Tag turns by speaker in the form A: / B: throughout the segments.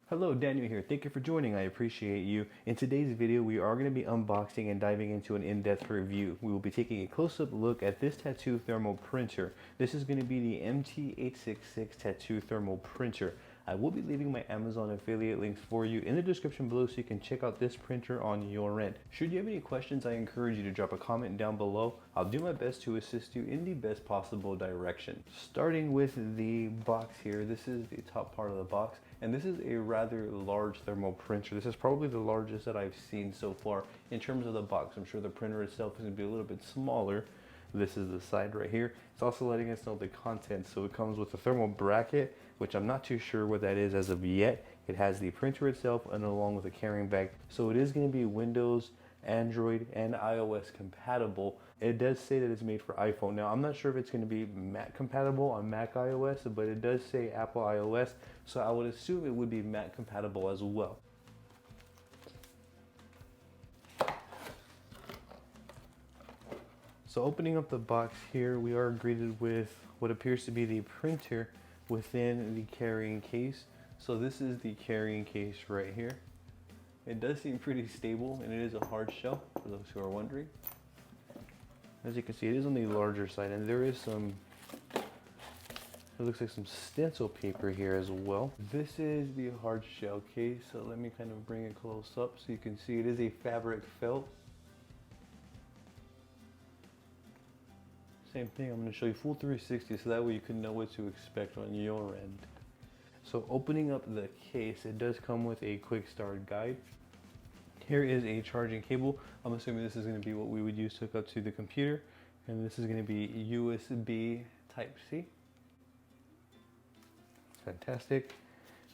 A: Hello, Daniel here. Thank you for joining. I appreciate you. In today's video, we are going to be unboxing and diving into an in-depth review. We will be taking a close-up look at this tattoo thermal printer. This is going to be the MT866 tattoo thermal printer. I will be leaving my Amazon affiliate links for you in the description below so you can check out this printer on your end. Should you have any questions, I encourage you to drop a comment down below. I'll do my best to assist you in the best possible direction. Starting with the box here, this is the top part of the box, and this is a rather large thermal printer. This is probably the largest that I've seen so far in terms of the box. I'm sure the printer itself is going to be a little bit smaller. This is the side right here. It's also letting us know the contents. So it comes with a thermal bracket, which I'm not too sure what that is as of yet. It has the printer itself and along with a carrying bag. So it is going to be Windows, Android, and iOS compatible. It does say that it's made for iPhone. Now, I'm not sure if it's going to be Mac compatible on Mac iOS, but it does say Apple iOS. So I would assume it would be Mac compatible as well. So opening up the box here, we are greeted with what appears to be the printer within the carrying case. So this is the carrying case right here. It does seem pretty stable, and it is a hard shell for those who are wondering. As you can see, it is on the larger side, and there is some, it looks like some stencil paper here as well. This is the hard shell case, so let me kind of bring it close up so you can see it is a fabric felt. Same thing, I'm going to show you full 360 so that way you can know what to expect on your end. So opening up the case, it does come with a quick start guide. Here is a charging cable. I'm assuming this is going to be what we would use to hook up to the computer. And this is going to be USB Type-C. Fantastic.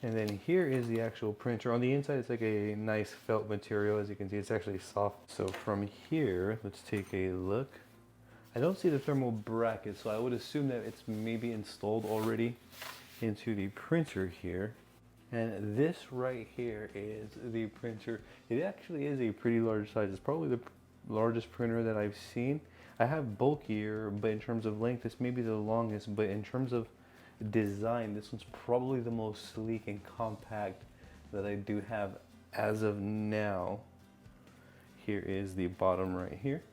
A: And then here is the actual printer. On the inside, it's like a nice felt material. As you can see, it's actually soft. So from here, let's take a look. I don't see the thermal bracket, so I would assume that it's maybe installed already into the printer here. And this right here is the printer. It actually is a pretty large size. It's probably the largest printer that I've seen. I have bulkier, but in terms of length, this may be the longest, but in terms of design, this one's probably the most sleek and compact that I do have as of now. Here is the bottom right here.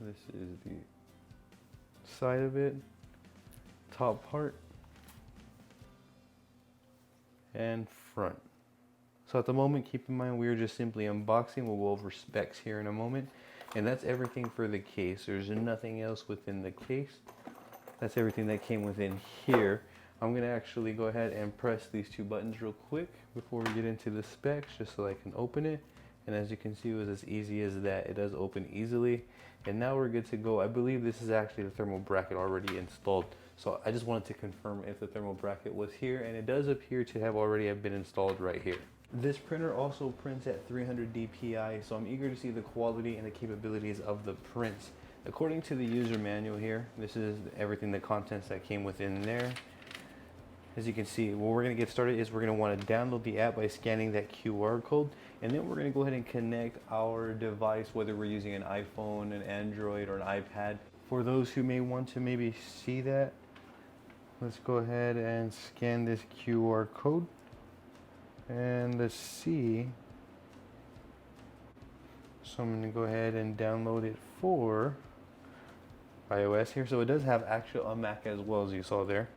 A: This is the side of it, top part, and front. So at the moment, keep in mind, we are just simply unboxing. We'll go over specs here in a moment. And that's everything for the case. There's nothing else within the case. That's everything that came within here. I'm going to actually go ahead and press these two buttons real quick before we get into the specs, just so I can open it. And as you can see, it was as easy as that. It does open easily. And now we're good to go. I believe this is actually the thermal bracket already installed. So I just wanted to confirm if the thermal bracket was here, and it does appear to have already been installed right here. This printer also prints at 300 dpi, so I'm eager to see the quality and the capabilities of the prints. According to the user manual here, this is everything, the contents that came within there. As you can see, what we're going to get started is we're going to want to download the app by scanning that QR code, and then we're going to go ahead and connect our device, whether we're using an iPhone, an Android, or an iPad. For those who may want to maybe see that, let's go ahead and scan this QR code, and let's see. So I'm going to go ahead and download it for iOS here. So it does have actually a Mac as well, as you saw there.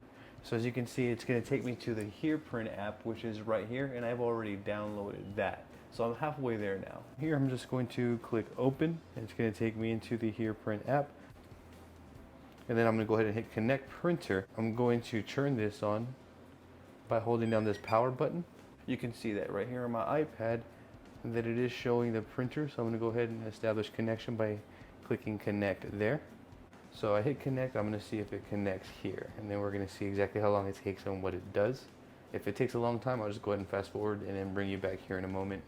A: So as you can see, it's going to take me to the HPRT app, which is right here, and I've already downloaded that. So I'm halfway there now. Here I'm just going to click open, and it's going to take me into the HPRT app. And then I'm going to go ahead and hit connect printer. I'm going to turn this on by holding down this power button. You can see that right here on my iPad that it is showing the printer. So I'm going to go ahead and establish connection by clicking connect there. So I hit connect, I'm going to see if it connects here, and then we're going to see exactly how long it takes and what it does. If it takes a long time, I'll just go ahead and fast forward and then bring you back here in a moment.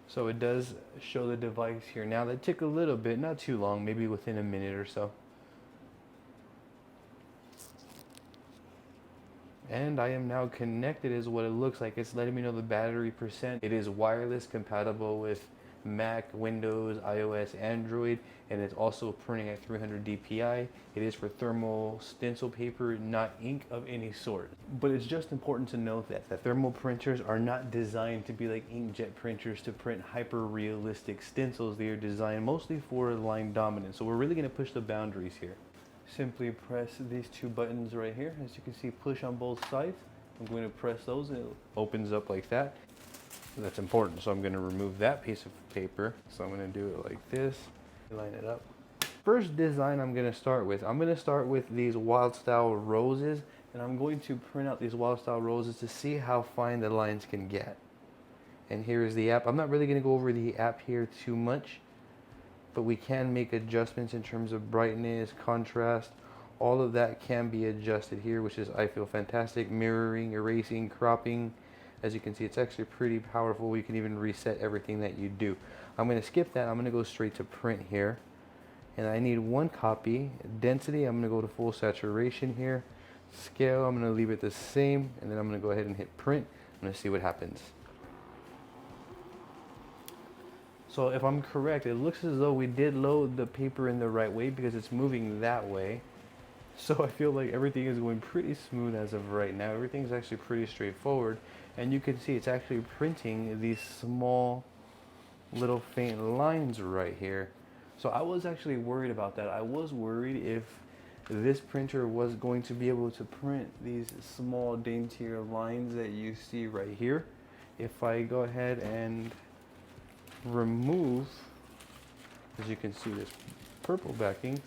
A: So it does show the device here. Now that took a little bit, not too long, maybe within a minute or so. And I am now connected is what it looks like. It's letting me know the battery percent. It is wireless, compatible with Mac, Windows, iOS, Android, and it's also printing at 300 dpi. It is for thermal stencil paper, not ink of any sort. But it's just important to note that the thermal printers are not designed to be like inkjet printers to print hyper realistic stencils. They are designed mostly for line dominance. So we're really going to push the boundaries here. Simply press these two buttons right here. As you can see, push on both sides. I'm going to press those and it opens up like that. That's important, so I'm going to remove that piece of paper. So I'm going to do it like this, line it up. First design I'm going to start with, these wild style roses, and I'm going to print out these wild style roses to see how fine the lines can get. And here is the app. I'm not really going to go over the app here too much, but we can make adjustments in terms of brightness, contrast. All of that can be adjusted here, which is, I feel, fantastic. Mirroring, erasing, cropping. As you can see, it's actually pretty powerful. You can even reset everything that you do. I'm going to skip that. I'm going to go straight to print here. And I need one copy. Density, I'm going to go to full saturation here. Scale, I'm going to leave it the same. And then I'm going to go ahead and hit print. I'm going to see what happens. So if I'm correct, it looks as though we did load the paper in the right way because it's moving that way. So I feel like everything is going pretty smooth as of right now. Everything's actually pretty straightforward. And you can see it's actually printing these small little faint lines right here. So I was actually worried about that. I was worried if this printer was going to be able to print these small daintier lines that you see right here. If I go ahead and remove, as you can see, this purple backing,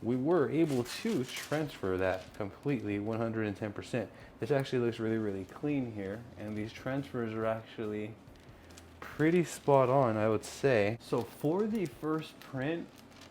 A: we were able to transfer that completely 110%. This actually looks really, really clean here, and these transfers are actually pretty spot on, I would say. So for the first print,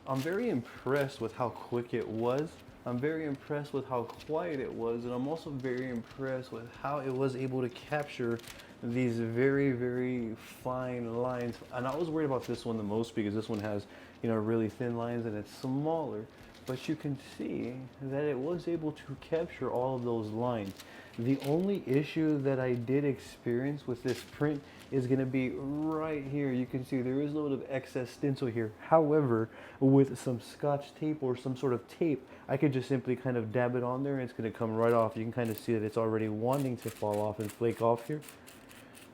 A: I'm very impressed with how quick it was. I'm very impressed with how quiet it was, and I'm also very impressed with how it was able to capture these very, very fine lines. And I was worried about this one the most because this one has, you know, really thin lines and it's smaller. But you can see that it was able to capture all of those lines. The only issue that I did experience with this print is going to be right here. You can see there is a little bit of excess stencil here. However, with some Scotch tape or some sort of tape, I could just simply kind of dab it on there and it's going to come right off. You can kind of see that it's already wanting to fall off and flake off here.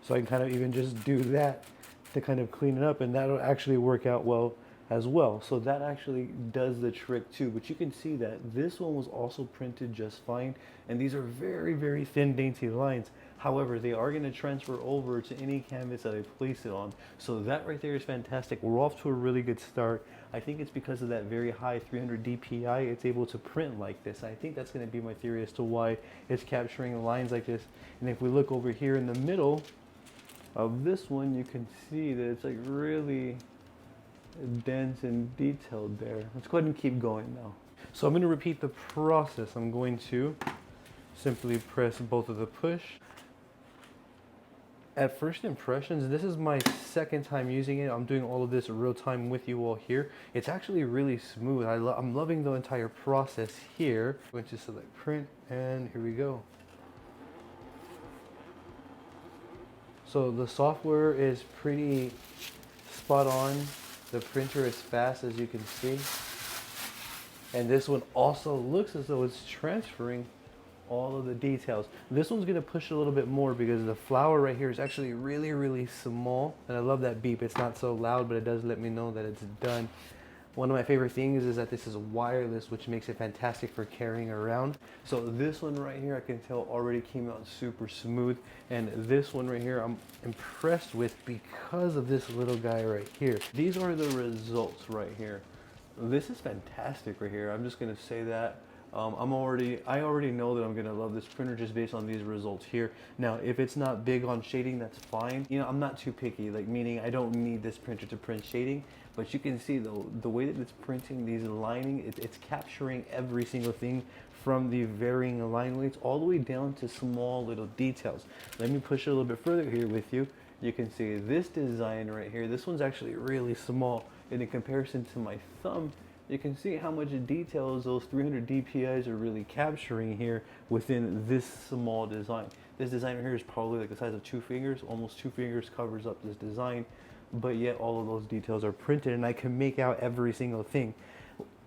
A: So I can kind of even just do that to kind of clean it up, and that'll actually work out well as well. So that actually does the trick too. But you can see that this one was also printed just fine, and these are very, very thin, dainty lines. However, they are going to transfer over to any canvas that I place it on. So that right there is fantastic. We're off to a really good start. I think it's because of that very high 300 dpi, it's able to print like this. I think that's going to be my theory as to why it's capturing lines like this. And if we look over here in the middle of this one, you can see that it's like really dense and detailed there. Let's go ahead and keep going now. So I'm going to repeat the process. I'm going to simply press both of the push. At first impressions, this is my second time using it. I'm doing all of this real time with you all here. It's actually really smooth. I'm loving the entire process here. I'm going to select print, and here we go. So the software is pretty spot on. The printer is fast, as you can see. And this one also looks as though it's transferring all of the details. This one's gonna push a little bit more because the flower right here is actually really, really small. And I love that beep. It's not so loud, but it does let me know that it's done. One of my favorite things is that this is wireless, which makes it fantastic for carrying around. So this one right here, I can tell already came out super smooth. And this one right here, I'm impressed with because of this little guy right here. These are the results right here. This is fantastic right here. I'm just gonna say that. I already know that I'm gonna love this printer just based on these results here. Now, if it's not big on shading, that's fine. You know, I'm not too picky, like meaning I don't need this printer to print shading, but you can see the way that it's printing these lining, it's capturing every single thing from the varying line weights all the way down to small little details. Let me push it a little bit further here with you. You can see this design right here. This one's actually really small, and in comparison to my thumb, you can see how much details those 300 DPIs are really capturing here within this small design. This design right here is probably like the size of 2 fingers, almost 2 fingers covers up this design, but yet all of those details are printed and I can make out every single thing.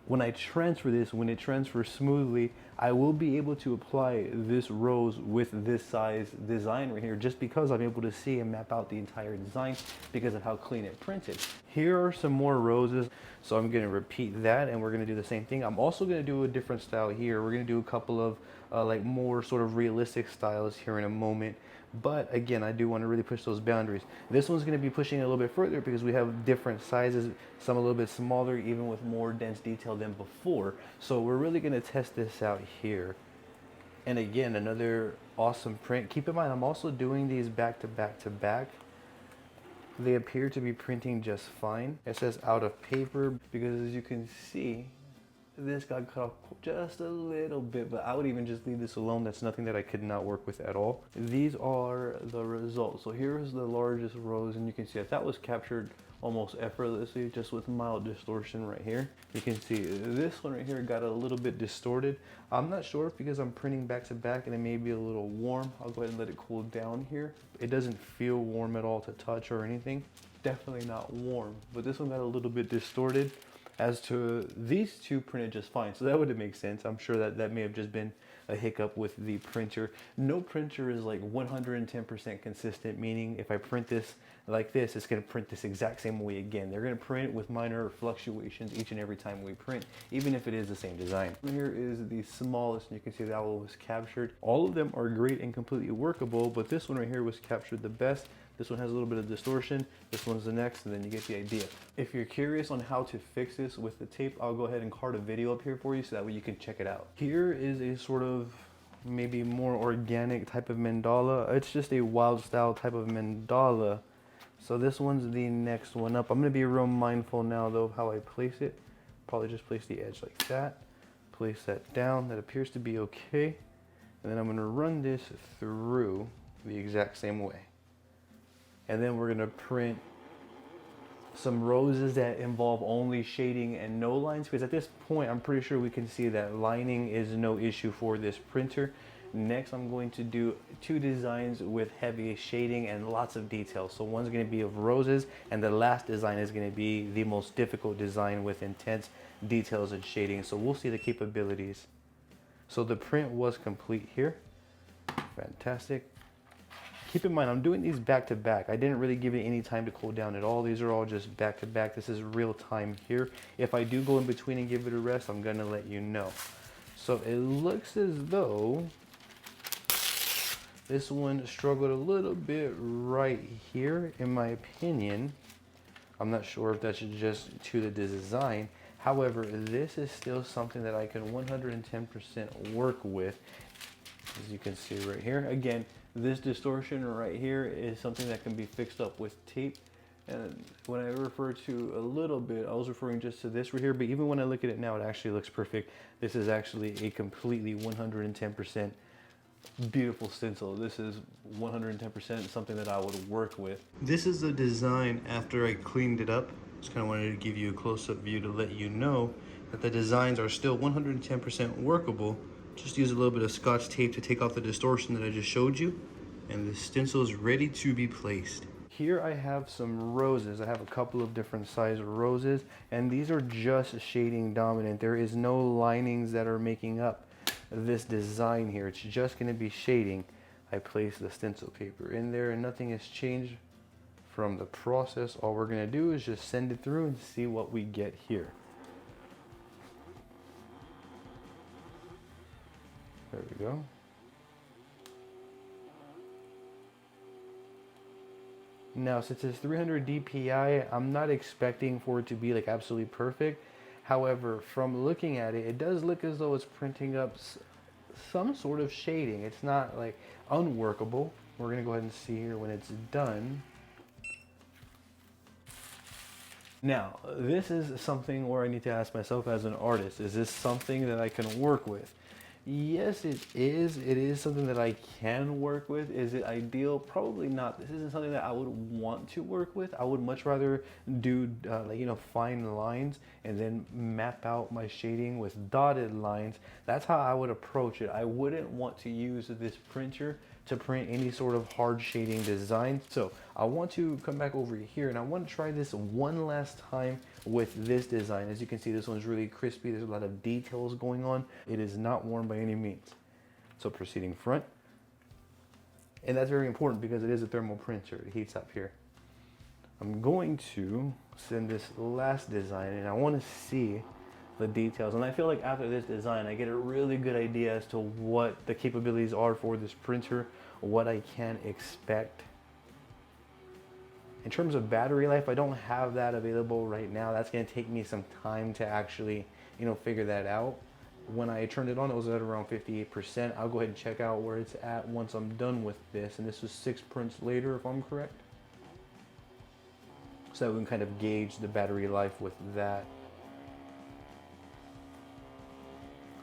A: When I transfer this, when it transfers smoothly, I will be able to apply this rose with this size design right here just because I'm able to see and map out the entire design because of how clean it printed. Here are some more roses, so I'm going to repeat that and we're going to do the same thing. I'm also going to do a different style here. We're going to do a couple of like more sort of realistic styles here in a moment. But again, I do want to really push those boundaries. This one's going to be pushing it a little bit further because we have different sizes, some a little bit smaller, even with more dense detail than before. So we're really going to test this out here. And again, another awesome print. Keep in mind, I'm also doing these back to back to back. They appear to be printing just fine. It says out of paper because as you can see, this got cut off just a little bit, but I would even just leave this alone. That's nothing that I could not work with at all. These are the results. So here is the largest rose, and you can see that was captured almost effortlessly just with mild distortion right here. You can see this one right here got a little bit distorted. I'm not sure because I'm printing back to back and it may be a little warm. I'll go ahead and let it cool down here. It doesn't feel warm at all to touch or anything. Definitely not warm, but this one got a little bit distorted. As to these two printed just fine, so that would make sense. I'm sure that that may have just been a hiccup with the printer. No printer is like 110% consistent, meaning if I print this like this, it's going to print this exact same way again. They're going to print with minor fluctuations each and every time we print, even if it is the same design. Here is the smallest, and you can see that one was captured. All of them are great and completely workable, but this one right here was captured the best. This one has a little bit of distortion, this one's the next, and then you get the idea. If you're curious on how to fix this with the tape, I'll go ahead and card a video up here for you so that way you can check it out. Here is a sort of maybe more organic type of mandala. It's just a wild style type of mandala. So this one's the next one up. I'm gonna be real mindful now though of how I place it. Probably just place the edge like that. Place that down, that appears to be okay. And then I'm gonna run this through the exact same way. And then we're gonna print some roses that involve only shading and no lines, because at this point I'm pretty sure we can see that lining is no issue for this printer. Next I'm going to do 2 designs with heavy shading and lots of details. So one's going to be of roses and the last design is going to be the most difficult design with intense details and shading. So we'll see the capabilities. So the print was complete here. Fantastic. Keep in mind, I'm doing these back to back. I didn't really give it any time to cool down at all. These are all just back to back. This is real time here. If I do go in between and give it a rest, I'm gonna let you know. So it looks as though this one struggled a little bit right here, in my opinion. I'm not sure if that's just to the design. However, this is still something that I can 110% work with. As you can see right here, again, this distortion right here is something that can be fixed up with tape. And when I refer to a little bit, I was referring just to this right here, but even when I look at it now, it actually looks perfect. This is actually a completely 110% beautiful stencil. This is 110% something that I would work with. This is the design after I cleaned it up. Just kind of wanted to give you a close-up view to let you know that the designs are still 110% workable. Just use a little bit of Scotch tape to take off the distortion that I just showed you, and the stencil is ready to be placed. Here I have some roses. I have a couple of different size roses, and these are just shading dominant. There is no linings that are making up this design here. It's just going to be shading. I place the stencil paper in there and nothing has changed from the process. All we're going to do is just send it through and see what we get here. There we go. Now, since it's 300 DPI, I'm not expecting for it to be like absolutely perfect. However, from looking at it, it does look as though it's printing up some sort of shading. It's not like unworkable. We're gonna go ahead and see here when it's done. Now, this is something where I need to ask myself as an artist, is this something that I can work with? Yes, it is. It is something that I can work with. Is it ideal? Probably not. This isn't something that I would want to work with. I would much rather do fine lines and then map out my shading with dotted lines. That's how I would approach it. I wouldn't want to use this printer to print any sort of hard shading design. So I want to come back over here and I want to try this one last time with this design. As you can see, this one's really crispy. There's a lot of details going on. It is not worn by any means. So proceeding front. And that's very important because it is a thermal printer. It heats up here. I'm going to send this last design and I want to see the details. And I feel like after this design, I get a really good idea as to what the capabilities are for this printer, what I can expect. In terms of battery life, I don't have that available right now. That's going to take me some time to actually, figure that out. When I turned it on, it was at around 58%. I'll go ahead and check out where it's at once I'm done with this. And this was 6 prints later, if I'm correct. So that we can kind of gauge the battery life with that.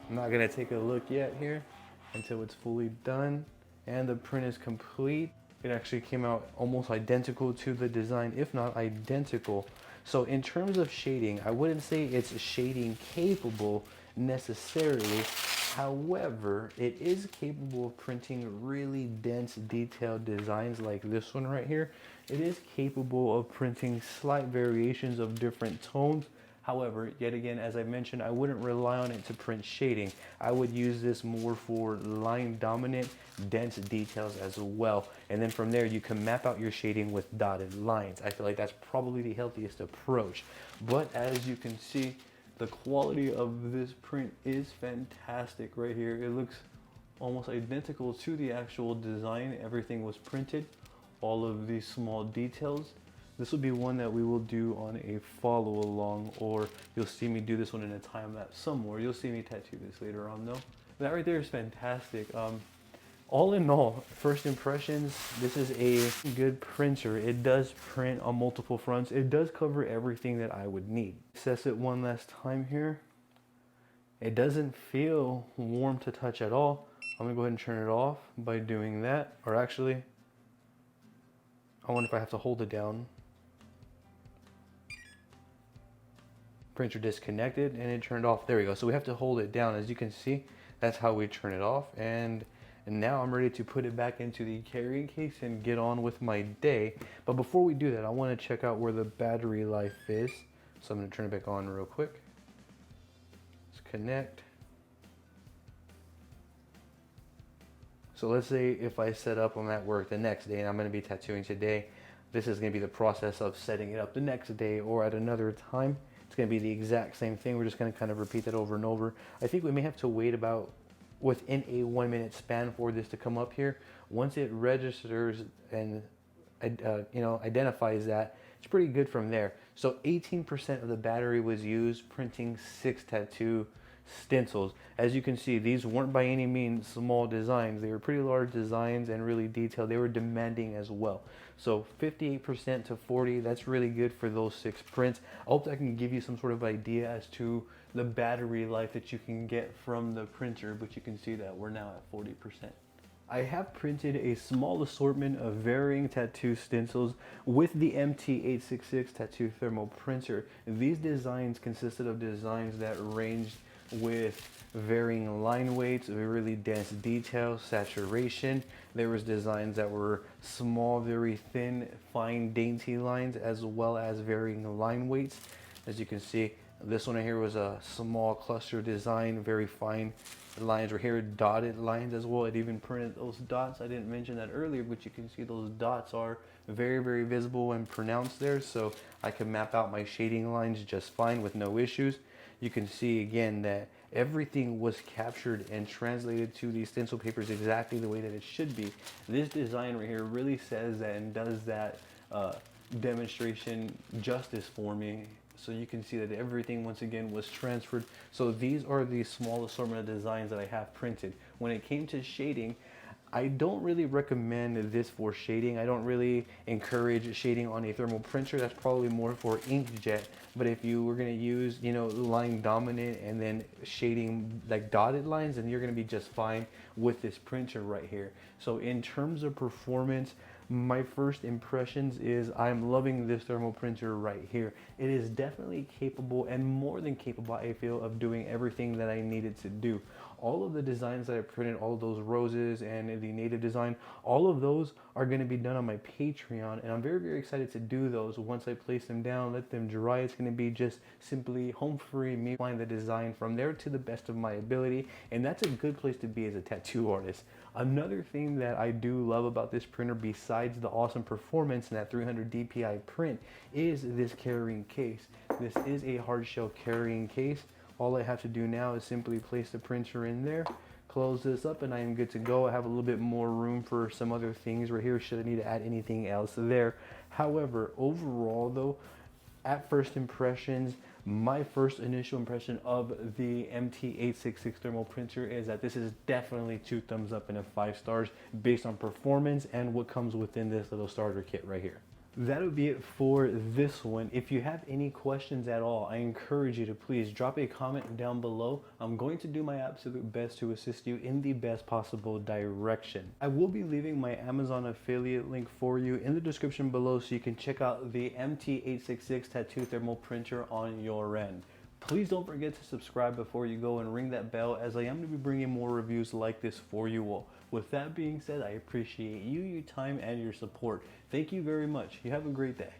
A: I'm not going to take a look yet here until it's fully done and the print is complete. It actually came out almost identical to the design, if not identical. So in terms of shading, I wouldn't say it's shading capable necessarily. However, it is capable of printing really dense, detailed designs like this one right here. It is capable of printing slight variations of different tones. However, yet again, as I mentioned, I wouldn't rely on it to print shading. I would use this more for line dominant, dense details as well. And then from there, you can map out your shading with dotted lines. I feel like that's probably the healthiest approach. But as you can see, the quality of this print is fantastic right here. It looks almost identical to the actual design. Everything was printed, all of these small details. This will be one that we will do on a follow along, or you'll see me do this one in a time lapse somewhere. You'll see me tattoo this later on though. That right there is fantastic. All in all, first impressions, this is a good printer. It does print on multiple fronts. It does cover everything that I would need. Assess it one last time here. It doesn't feel warm to touch at all. I'm gonna go ahead and turn it off by doing that. Or actually, I wonder if I have to hold it down. Printer disconnected and it turned off. There we go. So we have to hold it down. As you can see, that's how we turn it off. And now I'm ready to put it back into the carrying case and get on with my day. But before we do that, I want to check out where the battery life is. So I'm going to turn it back on real quick. Let's connect. So let's say if I set up, I'm at work the next day and I'm going to be tattooing today. This is going to be the process of setting it up the next day or at another time. It's going to be the exact same thing. We're just going to kind of repeat that over and over. I think we may have to wait about within a 1 minute span for this to come up here. Once it registers and identifies that, it's pretty good from there. So 18% of the battery was used printing 6 tattoo stencils. As you can see, these weren't by any means small designs. They were pretty large designs and really detailed. They were demanding as well. So 58% to 40, that's really good for those 6 prints. I hope that can give you some sort of idea as to the battery life that you can get from the printer, but you can see that we're now at 40%. I have printed a small assortment of varying tattoo stencils with the MT866 Tattoo Thermal Printer. These designs consisted of designs that ranged with varying line weights, really dense detail, saturation. There was designs that were small, very thin, fine, dainty lines, as well as varying line weights. As you can see, this one here was a small cluster design, very fine lines were here, dotted lines as well. It even printed those dots. I didn't mention that earlier, but you can see those dots are very, very visible and pronounced there. So I can map out my shading lines just fine with no issues. You can see again that everything was captured and translated to these stencil papers exactly the way that it should be. This design right here really says that and does that demonstration justice for me. So you can see that everything once again was transferred. So these are the small assortment of designs that I have printed. When it came to shading, I don't really recommend this for shading. I don't really encourage shading on a thermal printer. That's probably more for inkjet. But if you were gonna use, you know, line dominant and then shading like dotted lines, then you're gonna be just fine with this printer right here. So in terms of performance, my first impressions is I'm loving this thermal printer right here. It is definitely capable, and more than capable, I feel, of doing everything that I needed to do. All of the designs that I printed, all of those roses and the native design, all of those are going to be done on my Patreon, and I'm very, very excited to do those. Once I place them down, let them dry, it's going to be just simply home free, me applying the design from there to the best of my ability, and that's a good place to be as a tattoo artist. Another thing that I do love about this printer, besides the awesome performance and that 300 DPI print, is this carrying case. This is a hard shell carrying case. All I have to do now is simply place the printer in there, close this up, and I am good to go. I have a little bit more room for some other things right here should I need to add anything else there. However, overall though, at first impressions, my first initial impression of the MT866 Thermal Printer is that this is definitely 2 thumbs up and a 5 stars based on performance and what comes within this little starter kit right here. That would be it for this one. If you have any questions at all, I encourage you to please drop a comment down below. I'm going to do my absolute best to assist you in the best possible direction. I will be leaving my Amazon affiliate link for you in the description below so you can check out the MT866 Tattoo Thermal Printer on your end. Please don't forget to subscribe before you go and ring that bell, as I am going to be bringing more reviews like this for you all. With that being said, I appreciate you, your time, and your support. Thank you very much. You have a great day.